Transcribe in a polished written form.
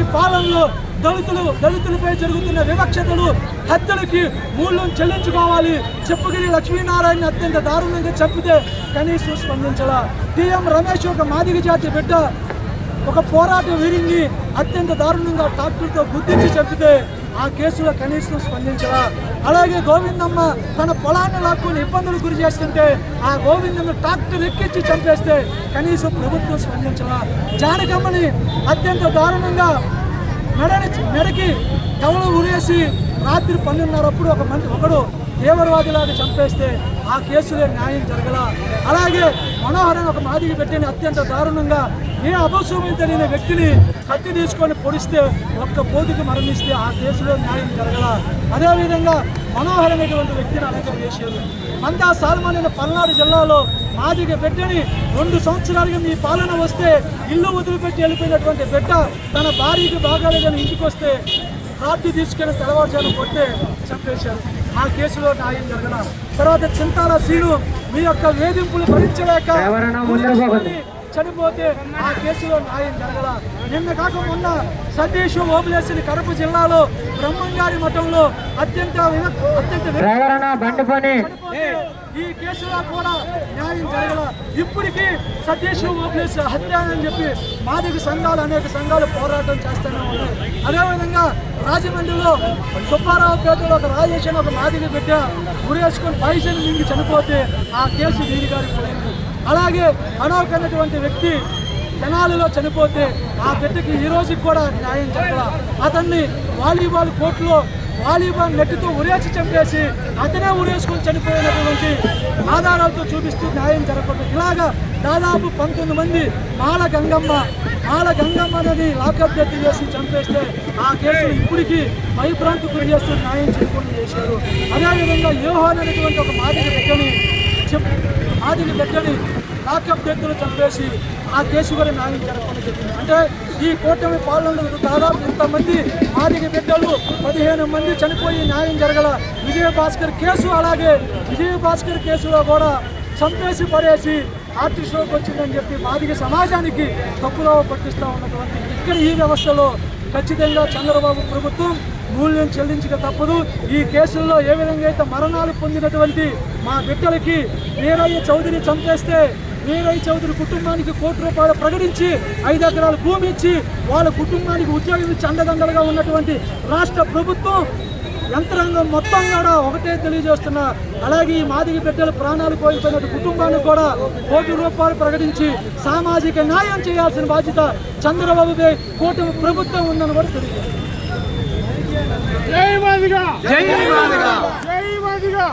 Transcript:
కూటమి పాలనలో దళితులపై జరుగుతున్న వివక్షతలు హత్యలకి మూల్యం చెల్లించుకోవాలి. చెప్పుగిరి లక్ష్మీనారాయణ అత్యంత దారుణంగా చంపితే కనీసం స్పందించాల. టీఎం రమేష్ ఒక మాదిగ జాతి బిడ్డ ఒక పోరాట వీరిని అత్యంత దారుణంగా ట్రాక్టర్తో గుర్తించి చంపితే ఆ కేసులో కనీసం స్పందించరా. అలాగే గోవిందమ్మ తన పొలాన్ని లాక్కుని ఇబ్బందులు గురి చేస్తుంటే ఆ గోవిందమ్మ ట్రాక్టర్ ఎక్కించి చంపేస్తే కనీసం ప్రభుత్వం స్పందించరా. జానకమ్మని అత్యంత దారుణంగా మెడకి కవలు ఉరేసి రాత్రి 12:30 ఒకడు తీవ్రవాదిలాగా చంపేస్తే ఆ కేసులో న్యాయం జరగల. అలాగే మనోహరం ఒక మాదిగ పెట్టిన అత్యంత దారుణంగా ఏ అపశుభం తెలియని వ్యక్తిని కత్తి తీసుకొని పొడిస్తే ఒక్క పోటుకి మరణిస్తే ఆ కేసులో న్యాయం జరగల. అదేవిధంగా మనోహరమైనటువంటి వ్యక్తిని అలాగే చేశారు. మందా సాల్మన్ అనే పల్నాడు జిల్లాలో మాదిగ బిడ్డని 2 సంవత్సరాలుగా మీ పాలన వస్తే ఇల్లు వదిలిపెట్టి వెళ్ళిపోయినటువంటి బిడ్డ తన భార్యకి బాగాలేదని ఇంటికి వస్తే రాత్రి తీసుకెళ్లి తెల్లవారుజాను కొట్టే చంపేశారు. ఆ కేసులో న్యాయం జరగల. తర్వాత చింతాల శ్రీను మీ యొక్క వేధింపులు భరించలేక చనిపోతే ఆ కేసులో న్యాయం జరగల. నిన్న కాక మొన్న సతీష్ ఓబులేసిని కడప జిల్లాలో బ్రహ్మంగారి మఠంలో అత్యంత ఈ కేసులో కూడా న్యాయం జరగల. ఇప్పటికీ సతీష్ ఓబులేసి హత్య అని చెప్పి మాదిగ సంఘాలు అనేక సంఘాలు పోరాటం చేస్తూనే ఉన్నాయి. అదేవిధంగా రాజమండ్రిలో సుబ్బారావుపేటలో ఒక రాజేష్ అని ఒక మాదిగ బిడ్డ ఉరేసుకొని పైసలు మింగి చనిపోతే ఆ కేసు వీరిగారికి పోయింది. అలాగే అనోక్ అన్నటువంటి వ్యక్తి తెనాలిలో చనిపోతే ఆ బిడ్డకి ఈ రోజుకి కూడా న్యాయం జరగల. అతన్ని వాలీబాల్ కోర్టులో వాలీబాల్ నెట్టితో ఉరేసి చంపేసి అతనే ఉరేసుకొని చనిపోయినటువంటి ఆధారాలతో చూపిస్తూ న్యాయం జరగదు. ఇలాగా దాదాపు 19 మంది మాల గంగమ్మ అనేది లాకప్ డెత్ చేసి చంపేస్తే ఆ కేసులు ఇప్పటికీ భయభ్రాంతి గురి చేస్తూ న్యాయం చేయకుండా చేశారు. అదేవిధంగా యోహాన్ అనేటువంటి ఒక మాదిగ బిడ్డని లాకప్ డెత్తులు చంపేసి ఆ కేసు కూడా న్యాయం జరగకుండా చెప్పింది. అంటే ఈ కూటమి పాలనలో దాదాపు ఇంతమంది మాదిగ బిడ్డలు 15 మంది చనిపోయి న్యాయం జరగల. విజయభాస్కర్ కేసు అలాగే విజయభాస్కర్ కేసులో కూడా చంపేసి పడేసి ఆర్టీ షోకి వచ్చిందని చెప్పి మాదిగ సమాజానికి తప్పులో పట్టిస్తూ ఉన్నటువంటి ఇక్కడ ఈ వ్యవస్థలో ఖచ్చితంగా చంద్రబాబు ప్రభుత్వం మూల్యం చెల్లించక తప్పదు. ఈ కేసుల్లో ఏ విధంగా అయితే మరణాలు పొందినటువంటి మా బిడ్డలకి వీరయ్య చౌదరి చంపేస్తే వీరయ్య చౌదరి కుటుంబానికి ₹1 ప్రకటించి 5 ఎకరాల భూమి ఇచ్చి వాళ్ళ కుటుంబానికి ఉద్యోగం ఇచ్చి అండదండలుగా ఉన్నటువంటి రాష్ట్ర ప్రభుత్వం యంత్రాంగం మొత్తం కూడా ఒకటే తెలియజేస్తున్నా. అలాగే ఈ మాదిగ బిడ్డల ప్రాణాలు కోల్పోయిన కుటుంబానికి కూడా ₹1 ప్రకటించి సామాజిక న్యాయం చేయాల్సిన బాధ్యత చంద్రబాబుపై కూటమి ప్రభుత్వం ఉందని కూడా తెలియజేస్తుంది.